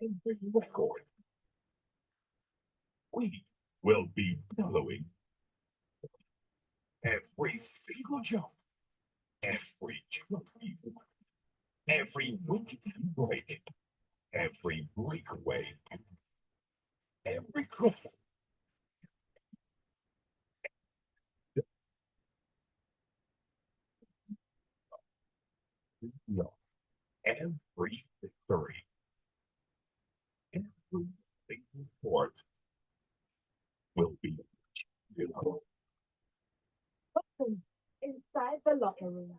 every record. We will be following every single jump, every trophy, every wicket break, every breakaway, every cross, no, every victory, every single sport will be, you know, Inside the locker room.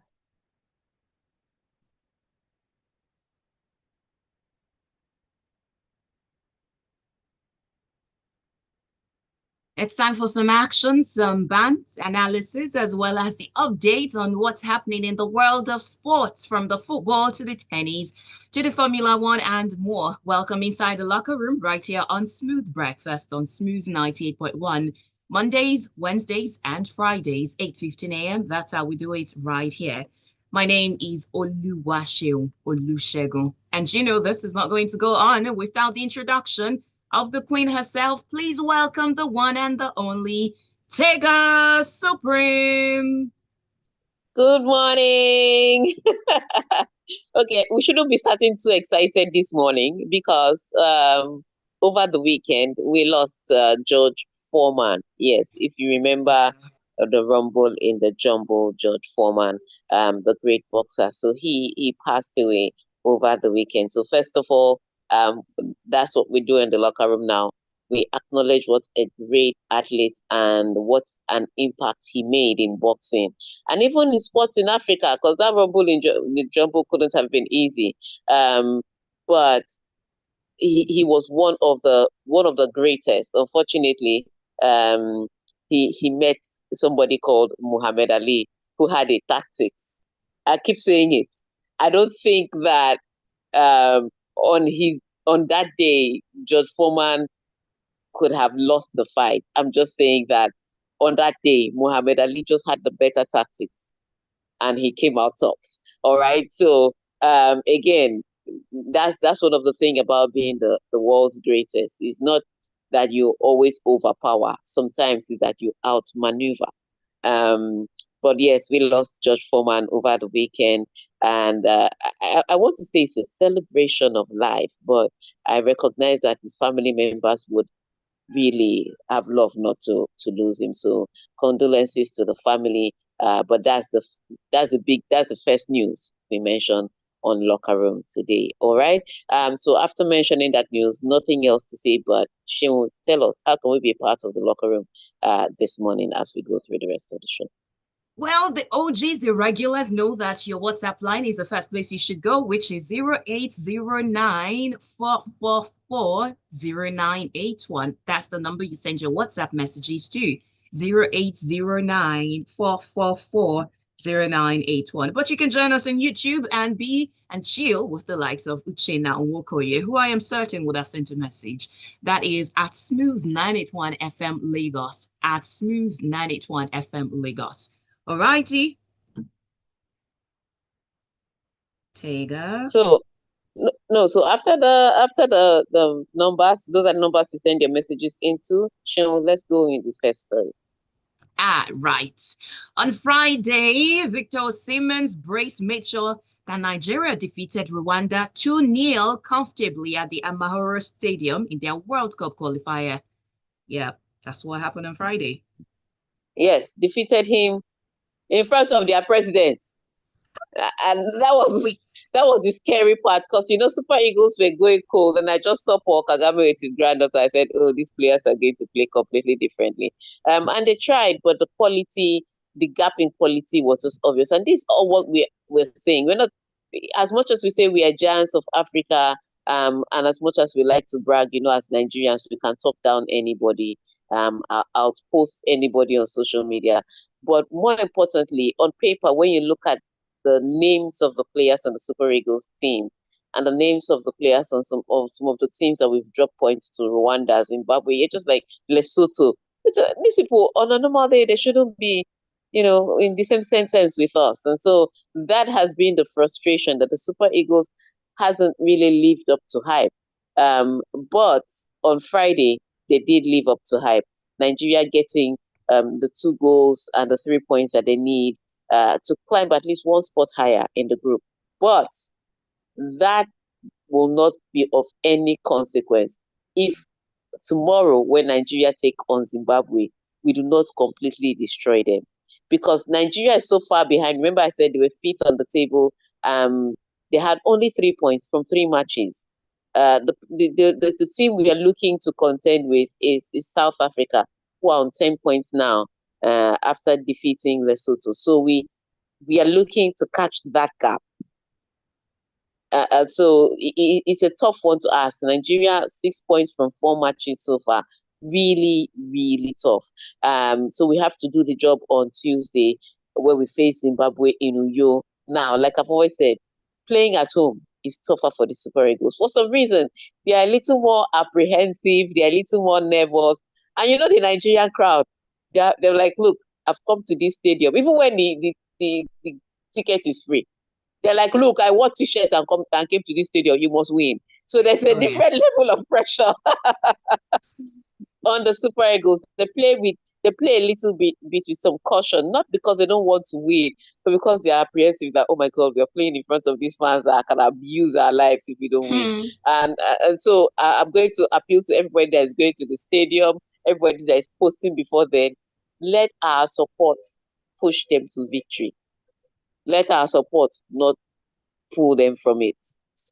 It's time for some action, some bants, analysis, as well as the updates on what's happening in the world of sports, from the football to the tennis to the Formula One and more. Welcome inside the locker room right here on Smooth Breakfast on Smooth 98.1. Mondays, Wednesdays, and Fridays, 8:15 a.m. That's how we do it right here. My name is Oluwaseun. And you know, this is not going to go on without the introduction of the Queen herself. Please welcome the one and the only Tega Supreme. Good morning. Okay, we shouldn't be starting too excited this morning because over the weekend we lost George Foreman. Yes, if you remember the rumble in the Jumbo, George Foreman, the great boxer. So he passed away over the weekend. So first of all, that's what we do in the locker room now. We acknowledge what a great athlete and what an impact he made in boxing and even in sports in Africa, because that rumble in the Jumbo couldn't have been easy. But he was one of the greatest. Unfortunately, he met somebody called Muhammad Ali who had a tactics. I keep saying it. I don't think that on that day George Foreman could have lost the fight. I'm just saying that on that day Muhammad Ali just had the better tactics and he came out tops. All right. So again, that's one of the thing about being the world's greatest. It's not that you always overpower. Sometimes it's that you outmaneuver. Um, but yes, we lost George Foreman over the weekend, and I want to say it's a celebration of life. But I recognize that his family members would really have loved not to lose him. So condolences to the family. But that's the first news we mentioned on locker room today. All right. So after mentioning that news, nothing else to say. But Sheon, tell us, how can we be a part of the locker room this morning as we go through the rest of the show? Well, the OGs, the regulars, know that your WhatsApp line is the first place you should go, which is 0809 444 0981. That's the number you send your WhatsApp messages to. 0809 444 0981. But you can join us on YouTube and be and chill with the likes of Uchenna Nwokoye, who I am certain would have sent a message. That is at Smooth 981 FM Lagos. At Smooth 981 FM Lagos. All righty. Tega. So no, so after the numbers, those are numbers to send your messages into. Sheon, let's go in the first story. Right. On Friday, Victor Simmons brace made sure that Nigeria defeated Rwanda 2-0 comfortably at the Amahoro Stadium in their World Cup qualifier. Yeah, that's what happened on Friday. Yes, defeated him in front of their president. And that was the scary part because Super Eagles were going cold, and I just saw Paul Kagame with his granddaughter. I said, "Oh, these players are going to play completely differently." And they tried, but the gap in quality was just obvious. And this is all what we're saying. We're not, as much as we say we are giants of Africa, and as much as we like to brag, as Nigerians, we can talk down anybody, outpost anybody on social media. But more importantly, on paper, when you look at the names of the players on the Super Eagles team and the names of the players on some of the teams that we've dropped points to, Rwanda, Zimbabwe, it's just like Lesotho. These people on a normal day, they shouldn't be, in the same sentence with us. And so that has been the frustration, that the Super Eagles hasn't really lived up to hype. But on Friday, they did live up to hype. Nigeria getting the 2 goals and the 3 points that they need to climb at least 1 spot higher in the group. But that will not be of any consequence if tomorrow, when Nigeria take on Zimbabwe, we do not completely destroy them. Because Nigeria is so far behind. Remember, I said they were 5th on the table. They had only 3 points from 3 matches. The team we are looking to contend with is South Africa, who are on 10 points now after defeating Lesotho. So we are looking to catch that gap. So it's a tough one to ask. Nigeria, 6 points from 4 matches so far. Really, really tough. So we have to do the job on Tuesday where we face Zimbabwe in Uyo. Now, like I've always said, playing at home is tougher for the Super Eagles. For some reason, they are a little more apprehensive. They are a little more nervous. And you know the Nigerian crowd, they're like, look, I've come to this stadium. Even when the ticket is free, they're like, look, I wore t-shirt and came to this stadium. You must win. So there's a different level of pressure on the Super Eagles. They play a little bit with some caution, not because they don't want to win, but because they are apprehensive that, oh my God, we are playing in front of these fans that can abuse our lives if we don't win. And so I'm going to appeal to everybody that is going to the stadium, everybody that is posting before then. Let our support push them to victory. Let our support not pull them from it.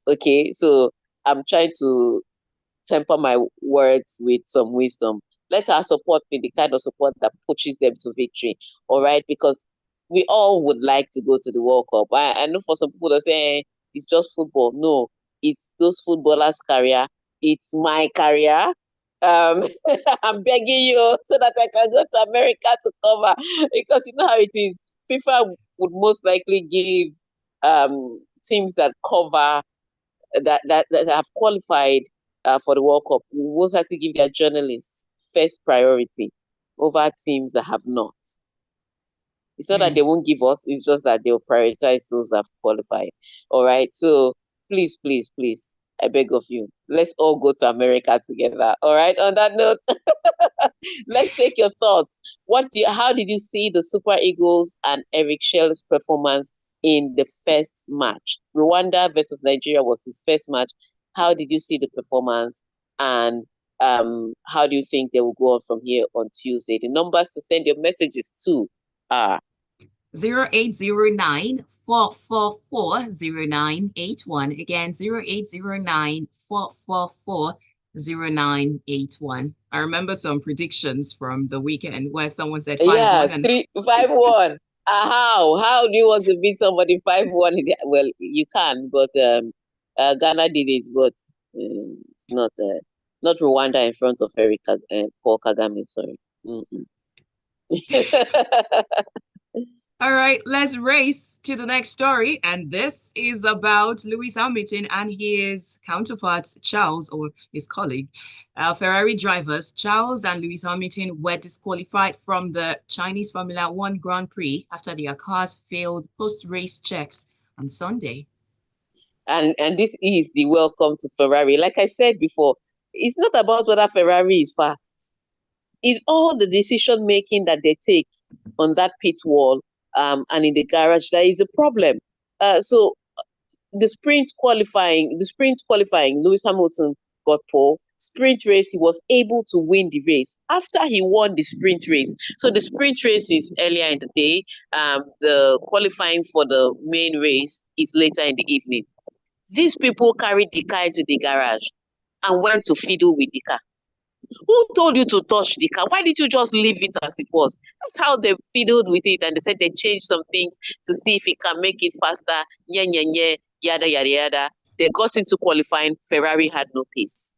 Okay, so I'm trying to temper my words with some wisdom. Let our support be the kind of support that pushes them to victory. All right, because we all would like to go to the World Cup. I know for some people that say it's just football. No, it's those footballers' career. It's my career. I'm begging you so that I can go to America to cover, because you know how it is. FIFA would most likely give teams that cover that have qualified for the World Cup will most likely give their journalists first priority over teams that have not. It's not that they won't give us, it's just that they'll prioritize those that have qualified. All right. So please, please, please, I beg of you, let's all go to America together. All right. On that note, let's take your thoughts. How did you see the Super Eagles and Eric Shell's performance in the first match? Rwanda versus Nigeria was his first match. How did you see the performance? And how do you think they will go on from here on Tuesday? The numbers to send your messages to are 0809-444-0981. Again, 0809-444-0981. I remember some predictions from the weekend where someone said 5-1 and 5-1. How do you want to beat somebody 5-1? Well, you can, but Ghana did it, but it's not Rwanda in front of Paul Kagame. Sorry. All right, let's race to the next story. And this is about Lewis Hamilton and his counterparts, Charles, or his colleague. Ferrari drivers Charles and Lewis Hamilton were disqualified from the Chinese Formula One Grand Prix after their cars failed post-race checks on Sunday. And this is the welcome to Ferrari. Like I said before, it's not about whether Ferrari is fast. It's all the decision making that they take on that pit wall and in the garage that is a problem. So the sprint qualifying, Lewis Hamilton got pole. Sprint race, he was able to win the race after he won the sprint race. So the sprint race is earlier in the day. The qualifying for the main race is later in the evening. These people carried the car into the garage and went to fiddle with the car. Who told you to touch the car? Why didn't you just leave it as it was? That's how they fiddled with it, and they said they changed some things to see if it can make it faster. Yada, yada, yada. They got into qualifying. Ferrari had no pace.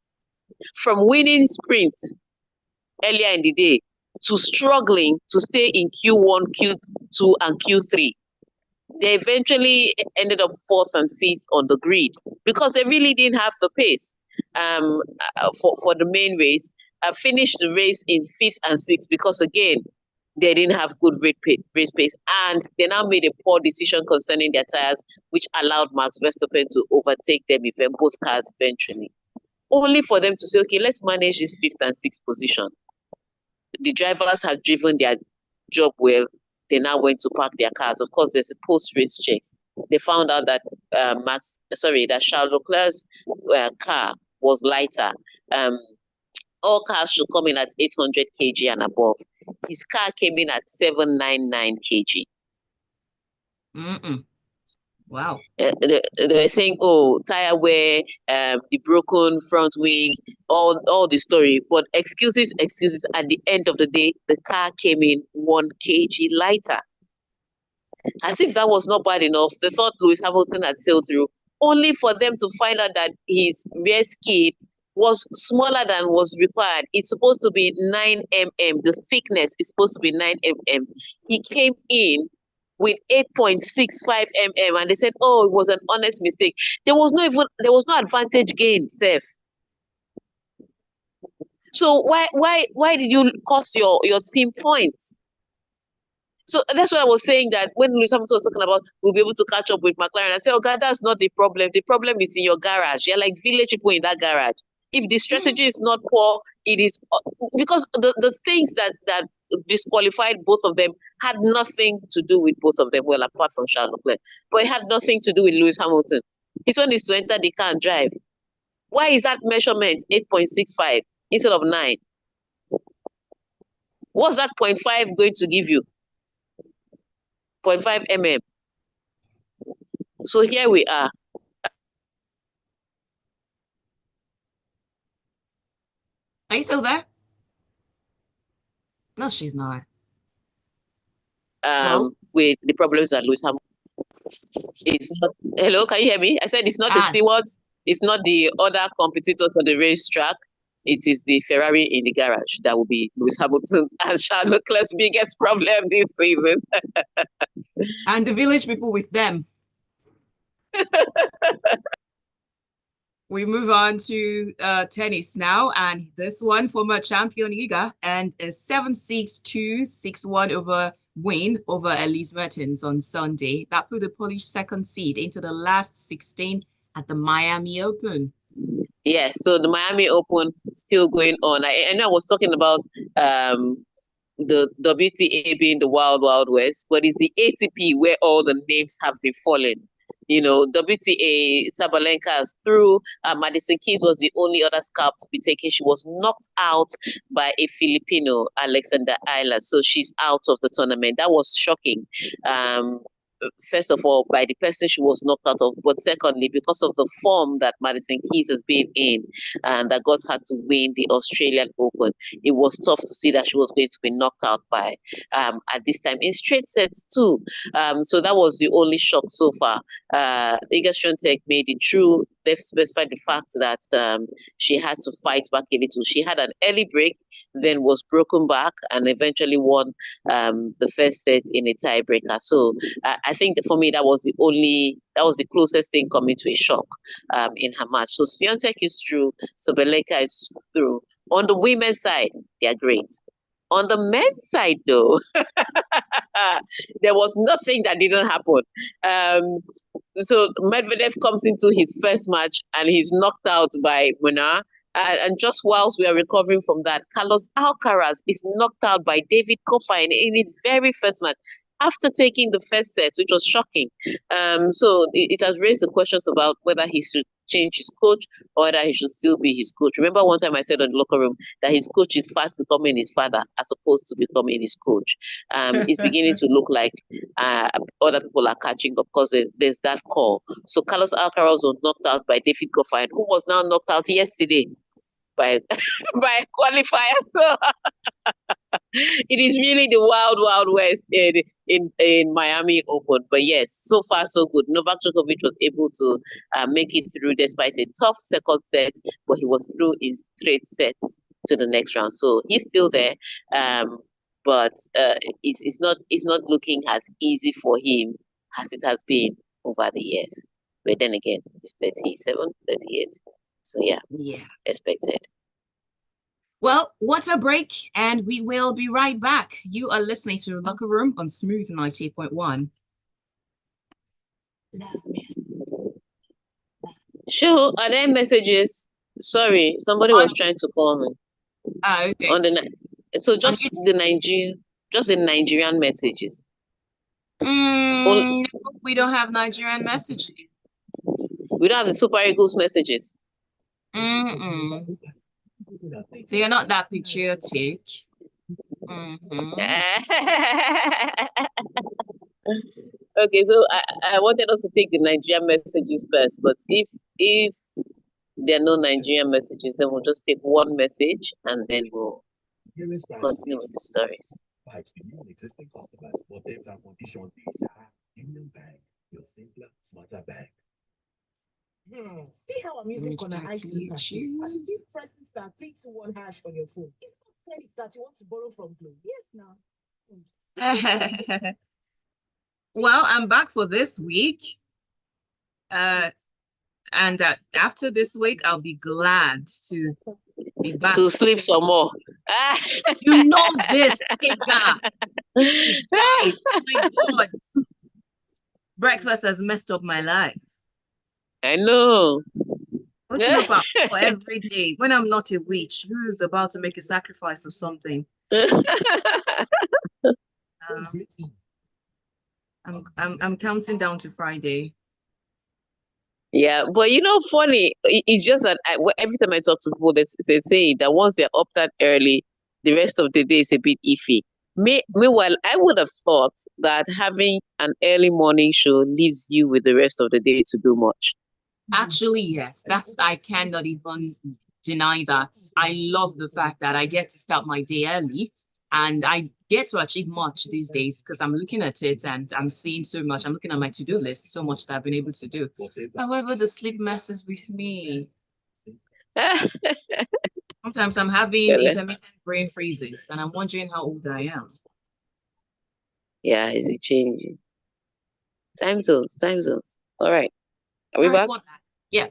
From winning sprint earlier in the day to struggling to stay in Q1, Q2, and Q3, they eventually ended up 4th and 5th on the grid because they really didn't have the pace for the main race. Finished the race in 5th and 6th because, again, they didn't have good race pace, and they now made a poor decision concerning their tires, which allowed Max Verstappen to overtake them, both cars eventually. only for them to say, okay, let's manage this 5th and 6th position. The drivers have driven their job well. They now went to park their cars. Of course, there's a post-race checks. They found out that that Charles Leclerc's car was lighter. All cars should come in at 800 kg and above. His car came in at 799 kg. Wow. They were saying, oh, tire wear, the broken front wing, all the story. But excuses. At the end of the day, the car came in 1 kg lighter. As if that was not bad enough, they thought Lewis Hamilton had sailed through, only for them to find out that his rear skid was smaller than was required. It's supposed to be 9 mm. The thickness is supposed to be 9 mm. He came in with 8.65 mm, and they said, oh, it was an honest mistake. There was no advantage gained, Seth. So why did you cost your team points? So that's what I was saying, that when Lewis Hamilton was talking about we'll be able to catch up with McLaren, I said, oh God, that's not the problem. The problem is in your garage. You're like village people in that garage. If the strategy is not poor, it is because the things that disqualified both of them had nothing to do with both of them. Well, apart from Charles Leclerc, but it had nothing to do with Lewis Hamilton. His own is to enter the car and drive. Why is that measurement 8.65 instead of 9? What's that 0.5 going to give you? 0.5 mm. So here we are. Are you still there? No, she's not. With the problems that Lewis Hamilton. It's not. Hello, can you hear me? I said it's not the stewards. It's not the other competitors on the racetrack. It is the Ferrari in the garage that will be Lewis Hamilton's and Charles Leclerc's biggest problem this season. And the village people with them. We move on to tennis now, and this one, former champion Iga, and a 7-6, 2-6-1 over win over Elise Mertens on Sunday. That put the Polish second seed into the last 16 at the Miami Open. Yes, so the Miami Open still going on. I know I was talking about the WTA being the wild, wild west, but it's the ATP where all the names have been falling. You know, WTA, Sabalenka is through. Madison Keys was the only other scalp to be taken. She was knocked out by a Filipino, Alexander Isla. So she's out of the tournament. That was shocking. First of all, by the person she was knocked out of, but secondly, because of the form that Madison Keys has been in, and that got her to win the Australian Open. It was tough to see that she was going to be knocked out by at this time in straight sets too. So that was the only shock so far. Iga Swiatek made it through. They've specified the fact that she had to fight back a little. She had an early break, then was broken back, and eventually won the first set in a tiebreaker. So I think that for me, that was the closest thing coming to a shock in her match. So Swiatek is through, Sabalenka is through. On the women's side, they are great. On the men's side, though, there was nothing that didn't happen. So Medvedev comes into his first match and he's knocked out by Munar. And just whilst we are recovering from that, Carlos Alcaraz is knocked out by David Goffin in his very first match after taking the first set, which was shocking. So it has raised the questions about whether he should change his coach or whether he should still be his coach. Remember one time I said on the locker room that his coach is fast becoming his father as opposed to becoming his coach. It's beginning to look like other people are catching up because there's that call. So Carlos Alcaraz was knocked out by David Goffin, who was now knocked out yesterday by a qualifier. So it is really the wild, wild west in Miami Open. But yes, so far so good. Novak Djokovic was able to make it through despite a tough second set, but he was through in straight sets to the next round. So he's still there, but it's not looking as easy for him as it has been over the years. But then again, it's 37, 38. So yeah, expected. Well, what a break, and we will be right back. You are listening to Locker Room on Smooth 98.1. Sure, are there messages? Sorry, somebody On, was trying to call me okay. on the so On just the Nigerian messages. no, we don't have Nigerian messaging. We don't have the Super Eagles messages. Mm-mm. So you're not that patriotic. Okay, so I wanted us to take the Nigerian messages first, but if there are no Nigerian messages, then we'll just take one message and then we'll continue with the stories. Existing customers for terms and conditions. Union Bank, your simpler, smarter bank. See how I'm using Onojaife as you keep pressing star 321 hash on your phone. It's not credit that you want to borrow from Glow. Yes, now. Well, I'm back for this week. And after this week, I'll be glad to be back. To sleep some more. You know this, Tega. Oh my God. Breakfast has messed up my life. I know. Waking up at 4 every day when I'm not a witch who's about to make a sacrifice of something. I'm counting down to Friday. Yeah, but funny, it's just that every time I talk to people, they say that once they're up that early, the rest of the day is a bit iffy. Meanwhile, I would have thought that having an early morning show leaves you with the rest of the day to do much. Actually, yes, I cannot even deny that. I love the fact that I get to start my day early and I get to achieve much these days because I'm looking at it and I'm seeing so much. I'm looking at my to-do list, so much that I've been able to do. However, the sleep messes with me. Sometimes I'm having intermittent brain freezes and I'm wondering how old I am. Yeah, is it changing? Time zones. All right. Are we back? Yeah.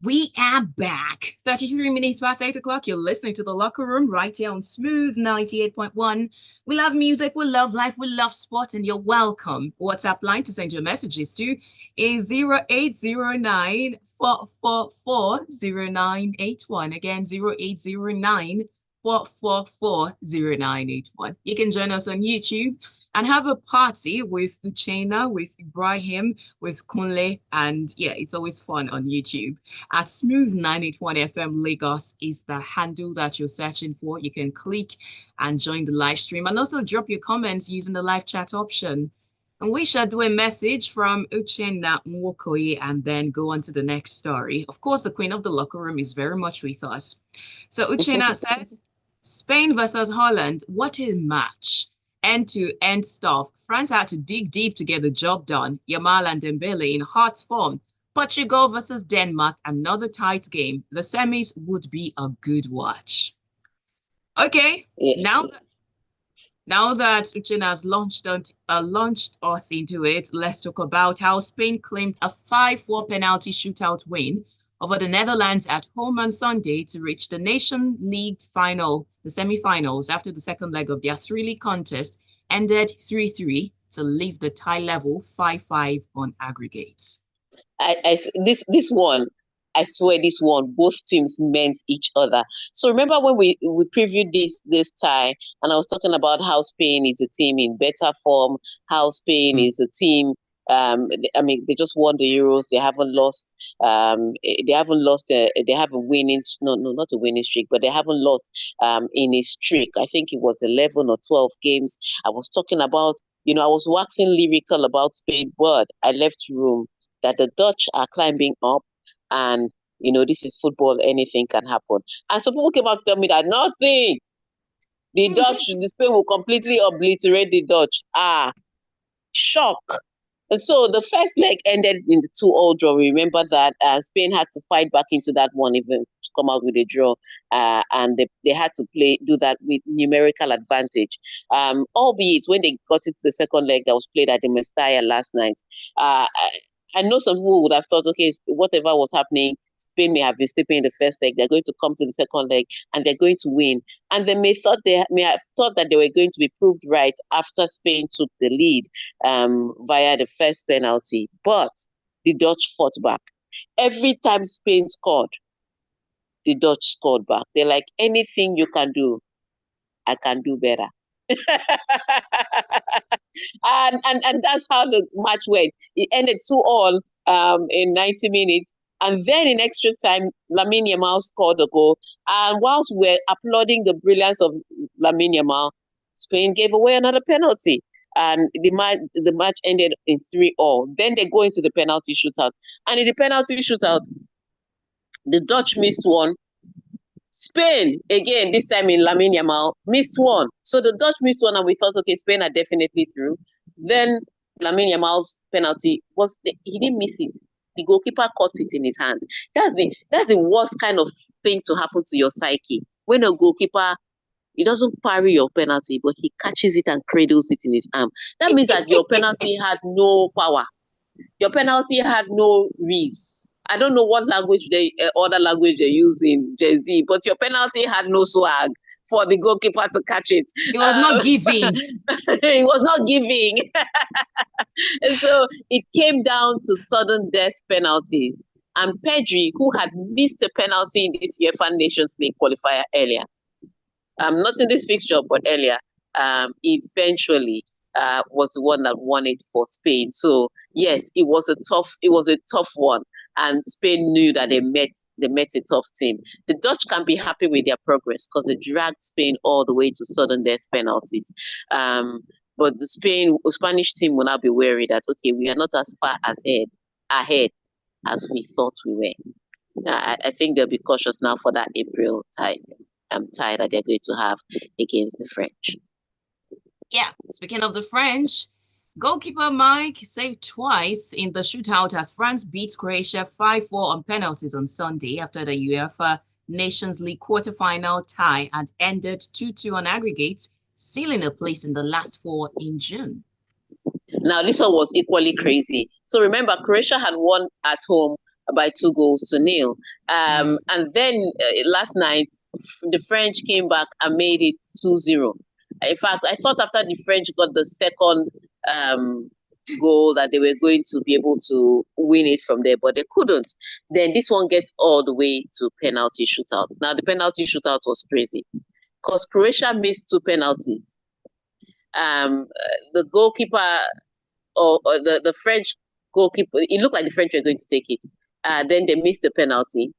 We are back. 33 minutes past 8 o'clock. You're listening to The Locker Room right here on Smooth 98.1. We love music, we love life, we love sport, and you're welcome. WhatsApp line to send your messages to is 0809 444 0981. Again, 0809 4440981. You can join us on YouTube and have a party with Uchenna, with Ibrahim, with Kunle, and yeah, it's always fun on YouTube. At Smooth 981 FM Lagos is the handle that you're searching for. You can click and join the live stream and also drop your comments using the live chat option. And we shall do a message from Uchenna Nwokoye and then go on to the next story. Of course, the queen of the locker room is very much with us. So Uchenna says, Spain versus Holland, what a match. End-to-end stuff. France had to dig deep to get the job done. Yamal and Dembele in hot form. Portugal versus Denmark, another tight game. The semis would be a good watch. Okay, yeah. Now that Uchenna has launched us into it, let's talk about how Spain claimed a 5-4 penalty shootout win over the Netherlands at home on Sunday to reach the Nation League final, the semi-finals, after the second leg of their three-league contest ended 3-3 to leave the tie level 5-5 on aggregates. This one, I swear this one, both teams meant each other. So remember when we previewed this tie, and I was talking about how Spain is a team in better form, how Spain is a team. I mean, they just won the Euros. They haven't lost. They have a winning, no, not a winning streak, but they haven't lost in a streak. I think it was 11 or 12 games. I was talking about, I was waxing lyrical about Spain, but I left room that the Dutch are climbing up, and this is football, anything can happen. And some people came out to tell me that nothing, the Spain will completely obliterate the Dutch. Shock. And so the first leg ended in the 2-2 draw. Remember that Spain had to fight back into that one even to come out with a draw, and they had to do that with numerical advantage. Albeit when they got into the second leg that was played at the Mestalla last night, I know some people would have thought, okay, whatever was happening, Spain may have been sleeping in the first leg. They're going to come to the second leg and they're going to win. And they may have thought that they were going to be proved right after Spain took the lead via the first penalty. But the Dutch fought back. Every time Spain scored, the Dutch scored back. They're like, anything you can do, I can do better. and that's how the match went. It ended 2-2 in 90 minutes. And then in extra time, Lamine Yamal scored a goal. And whilst we're applauding the brilliance of Lamine Yamal, Spain gave away another penalty. And the match ended in 3-3. Then they go into the penalty shootout. And in the penalty shootout, the Dutch missed one. Spain, again, this time in Lamine Yamal, missed one. So the Dutch missed one, and we thought, okay, Spain are definitely through. Then Lamine Yamal's penalty he didn't miss it. The goalkeeper caught it in his hand. That's the worst kind of thing to happen to your psyche. When a goalkeeper, he doesn't parry your penalty, but he catches it and cradles it in his arm. That means that your penalty had no power. Your penalty had no reason. I don't know what language other language they use in Jay-Z, but your penalty had no swag for the goalkeeper to catch it. It was not giving. It was not giving. And so it came down to sudden death penalties. And Pedri, who had missed a penalty in this UEFA Nations League qualifier earlier, not in this fixture, but earlier, eventually was the one that won it for Spain. So yes, it was a tough one. And Spain knew that they met a tough team. The Dutch can be happy with their progress because they dragged Spain all the way to sudden death penalties. But the Spanish team will now be wary that, okay, we are not as far ahead as we thought we were. I think they'll be cautious now for that April tie that they're going to have against the French. Yeah, speaking of the French, goalkeeper Mike saved twice in the shootout as France beat Croatia 5-4 on penalties on Sunday after the UEFA Nations League quarterfinal tie and ended 2-2 on aggregates, sealing a place in the last four in June. Now, this one was equally crazy. So remember, Croatia had won at home by 2-0. And then last night, the French came back and made it 2-0. In fact, I thought after the French got the second goal that they were going to be able to win it from there, but they couldn't. Then this one gets all the way to penalty shootout. Now, the penalty shootout was crazy because Croatia missed 2 penalties. The goalkeeper or the French goalkeeper, it looked like the French were going to take it. Then they missed the penalty.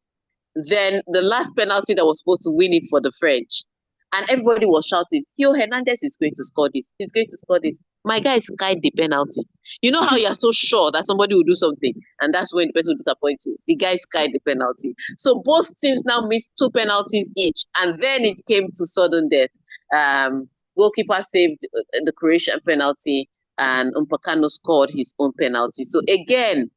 Then the last penalty that was supposed to win it for the French. And everybody was shouting, Theo Hernandez is going to score this. He's going to score this. My guy skied the penalty. You know how you're so sure that somebody will do something, and that's when the person will disappoint you. The guy skied the penalty. So both teams now missed 2 penalties each, and then it came to sudden death. Goalkeeper saved the Croatian penalty, and Upamecano scored his own penalty. So again,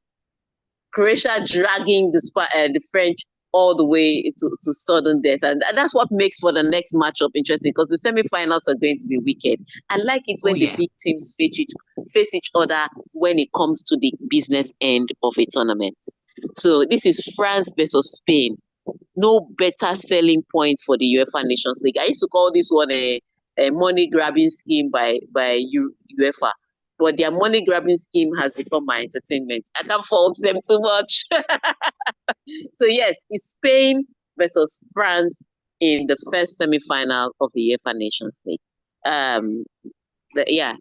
Croatia dragging the French all the way to sudden death. And that's what makes for the next matchup interesting because the semi-finals are going to be wicked. I like it when the big teams face each other when it comes to the business end of a tournament. So this is France versus Spain. No better selling point for the UEFA Nations League. I used to call this one a money-grabbing scheme by UEFA. But their money-grabbing scheme has become my entertainment. I can't fault them too much. So yes, it's Spain versus France in the first semi-final of the UEFA Nations League. The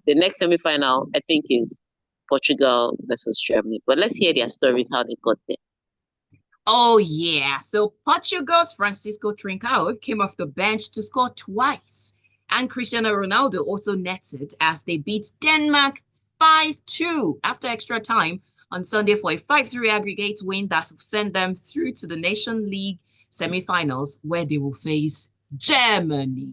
next semi-final, I think, is Portugal versus Germany. But let's hear their stories, how they got there. Oh, yeah. So Portugal's Francisco Trincao came off the bench to score twice. And Cristiano Ronaldo also netted as they beat Denmark 5-2 after extra time on Sunday for a 5-3 aggregate win that will send them through to the Nation League semi-finals where they will face Germany.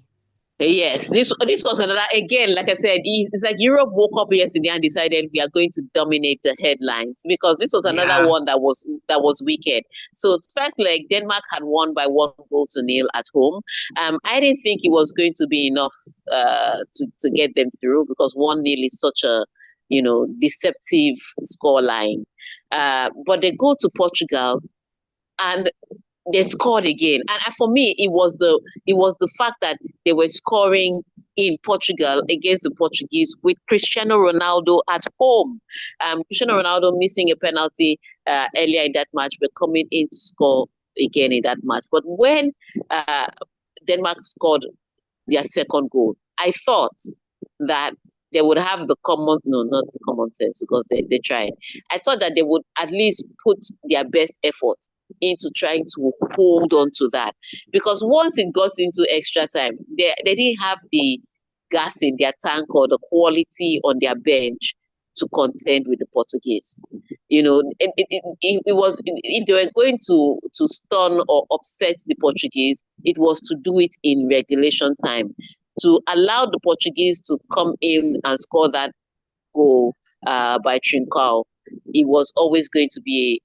Yes, this was another, again, like I said, it's like Europe woke up yesterday and decided we are going to dominate the headlines because this was another one that was wicked. So first leg, Denmark had won by 1-0 at home. I didn't think it was going to be enough to get them through because 1-0 is such a deceptive scoreline. But they go to Portugal and they scored again, and for me, it was the fact that they were scoring in Portugal against the Portuguese with Cristiano Ronaldo at home. Cristiano Ronaldo missing a penalty earlier in that match, but coming in to score again in that match. But when Denmark scored their second goal, I thought that they would have the not the common sense, because they tried. I thought that they would at least put their best effort into trying to hold on to that, because once it got into extra time, they didn't have the gas in their tank or the quality on their bench to contend with the Portuguese. You know, it was, if they were going to stun or upset the Portuguese, it was to do it in regulation time, to allow the Portuguese to come in and score that goal by Trincao. It was always going to be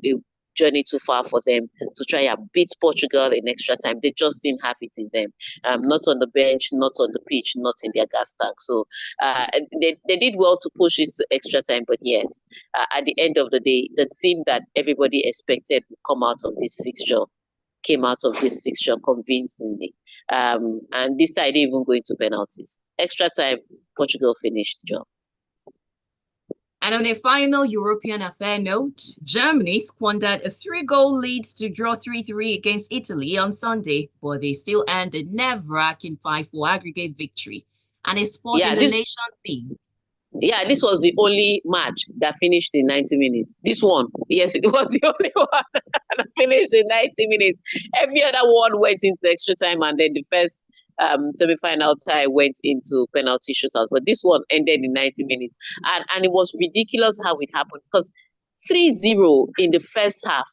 a journey too far for them to try and beat Portugal in extra time. They just didn't have it in them. Not on the bench, not on the pitch, not in their gas tank. So they did well to push it to extra time. But yes, at the end of the day, the team that everybody expected would come out of this fixture came out of this fixture convincingly. And this side even going to penalties. Extra time, Portugal finished the job. And on a final European affair note, Germany squandered a 3-goal lead to draw 3-3 against Italy on Sunday, but they still earned a nerve-wracking 5-4 aggregate victory and a spot in the Nation League. Yeah, this was the only match that finished in 90 minutes. This one, yes, it was the only one that finished in 90 minutes. Every other one went into extra time, and then the first semi-final tie went into penalty shootouts. But this one ended in 90 minutes. And it was ridiculous how it happened, because 3-0 in the first half.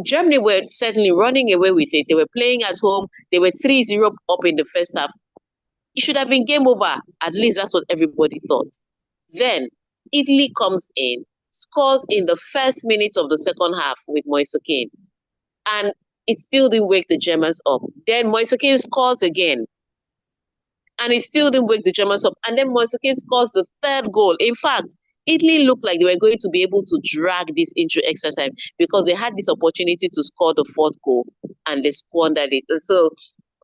Germany were certainly running away with it. They were playing at home. They were 3-0 up in the first half. It should have been game over. At least that's what everybody thought. Then Italy comes in, scores in the first minute of the second half with Moise Kean. And it still didn't wake the Germans up. Then Moise Kean scores again. And it still didn't wake the Germans up. And then Moise Kean scores the third goal. In fact, Italy looked like they were going to be able to drag this into extra time, because they had this opportunity to score the fourth goal and they squandered it. And so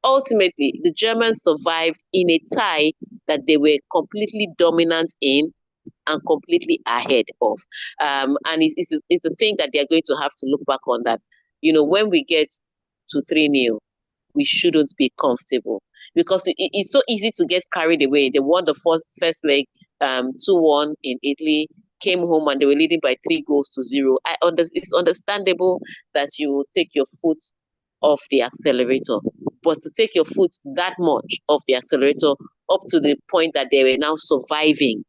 ultimately, the Germans survived in a tie that they were completely dominant in and completely ahead of. And it's a thing that they're going to have to look back on, that, you know, when we get to 3-0, we shouldn't be comfortable, because it's so easy to get carried away. They won the first leg 2-1 in Italy, came home and they were leading by 3-0. It's understandable that you take your foot off the accelerator, but to take your foot that much off the accelerator up to the point that they were now surviving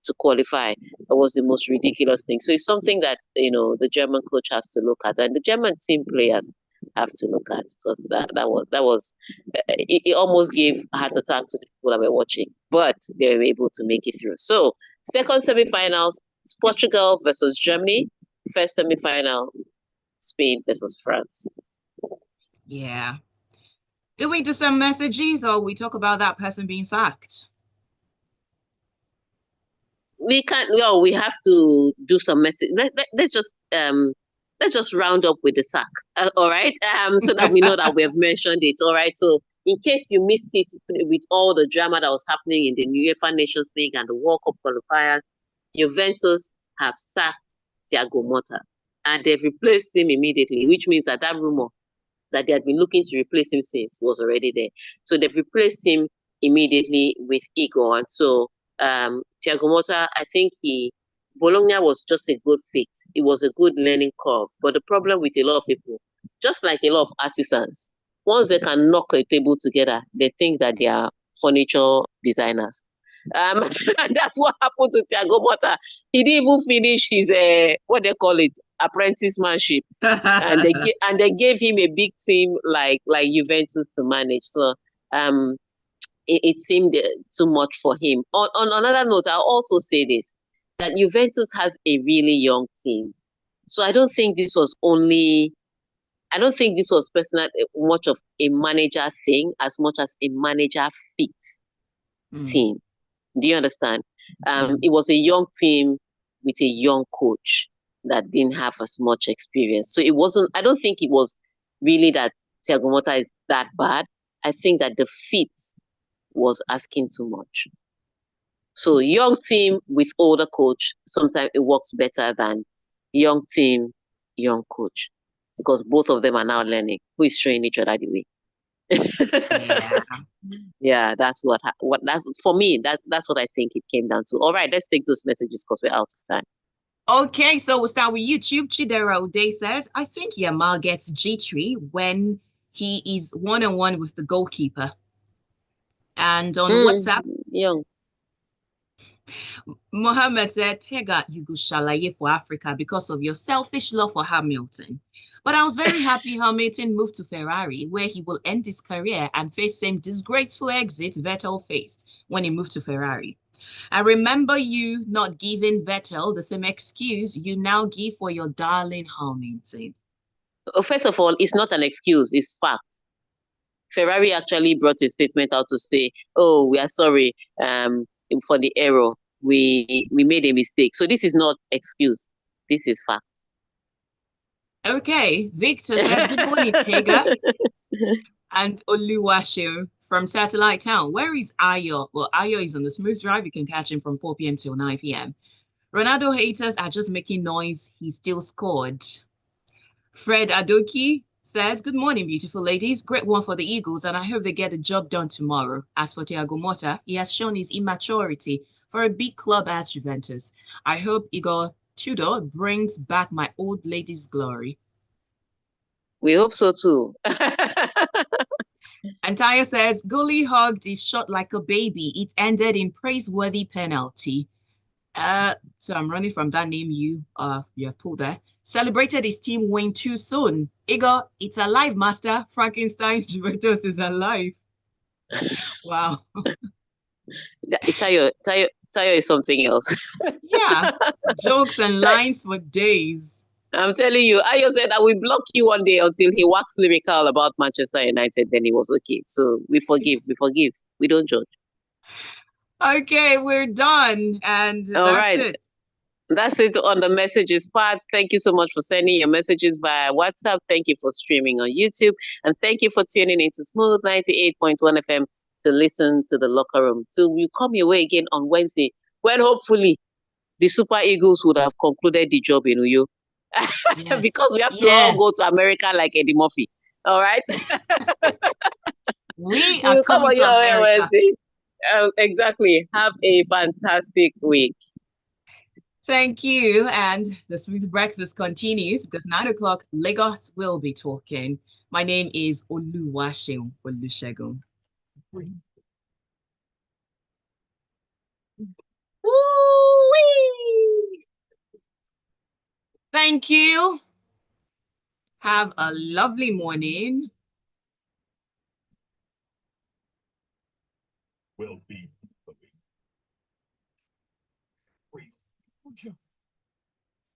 to qualify, that was the most ridiculous thing. So it's something that, you know, the German coach has to look at, and the German team players have to look at, because that was it almost gave a heart attack to the people that were watching, but they were able to make it through. So second semi-finals, Portugal versus Germany. First semi-final, Spain versus France. Yeah. Do we do some messages, or we talk about that person being sacked? We have to do some message. Let's just round up with the sack. All right. So that we know that we have mentioned it. All right. So in case you missed it with all the drama that was happening in the UEFA Nations League and the World Cup qualifiers, Juventus have sacked Thiago Motta and they've replaced him immediately, which means that rumor that they had been looking to replace him since was already there. So they've replaced him immediately with Igor. And so Thiago Motta, I think Bologna was just a good fit. It was a good learning curve. But the problem with a lot of people, just like a lot of artisans, once they can knock a table together, they think that they are furniture designers. And that's what happened to Thiago Motta. He didn't even finish his what they call it, apprenticeship, and they gave him a big team like Juventus to manage. So it seemed too much for him. On another note, I'll also say this, that Juventus has a really young team. So I don't think this was personal much of a manager thing as much as a manager fit team. Do you understand? It was a young team with a young coach that didn't have as much experience. So I don't think it was really that Thiago Motta is that bad. I think that the fit was asking too much. So young team with older coach, sometimes it works better than young team, young coach, because both of them are now learning who is showing each other the way. Yeah. Yeah, that's what that's for me. That's what I think it came down to. All right, let's take those messages because we're out of time. Okay, so we'll start with YouTube. Chidera O'Day says, I think Yamal gets G3 when he is one-on-one with the goalkeeper. And on WhatsApp, Young. Mohammed said, Tega, you go shalaye for Africa because of your selfish love for Hamilton. But I was very happy Hamilton moved to Ferrari, where he will end his career and face same disgraceful exit Vettel faced when he moved to Ferrari. I remember you not giving Vettel the same excuse you now give for your darling Hamilton. First of all, it's not an excuse, it's fact. Ferrari actually brought a statement out to say, "Oh, we are sorry for the error. We made a mistake." So this is not excuse. This is fact. Okay, Victor says, good morning, Tega and Oluwaseun from Satellite Town. Where is Ayo? Well, Ayo is on the smooth drive. You can catch him from 4 p.m. till 9 p.m. Ronaldo haters are just making noise. He still scored. Fred Adoki says, good morning, beautiful ladies. Great one for the Eagles, and I hope they get the job done tomorrow. As for Thiago Motta, he has shown his immaturity for a big club as Juventus. I hope Igor Tudor brings back my old lady's glory. We hope so too. And Taya says, goalie hugged his shot like a baby. It ended in praiseworthy penalty. So I'm running from that name you have pulled there. Celebrated his team win too soon. Igor, it's alive, master. Frankenstein Juventus is alive. Wow. Tayo is something else. Yeah. Jokes and lines for days. I'm telling you, Ayo said I will block you one day until he waxed lyrical about Manchester United. Then he was okay. So we forgive. We don't judge. Okay, we're done. And All that's right. it. That's it on the messages part. Thank you so much for sending your messages via WhatsApp. Thank you for streaming on YouTube. And thank you for tuning into Smooth 98.1 FM to listen to the locker room. So we'll come your way again on Wednesday when hopefully the Super Eagles would have concluded the job in Uyo. Yes. Because we have to all go to America like Eddie Murphy. All right? We So are we'll come coming on to your way America. Wednesday. Exactly. Have a fantastic week. Thank you. And the Smooth Breakfast continues because 9 o'clock, Lagos will be talking. My name is Oluwaseun Olusegun. Woo-wee! Thank you. Have a lovely morning. Will be.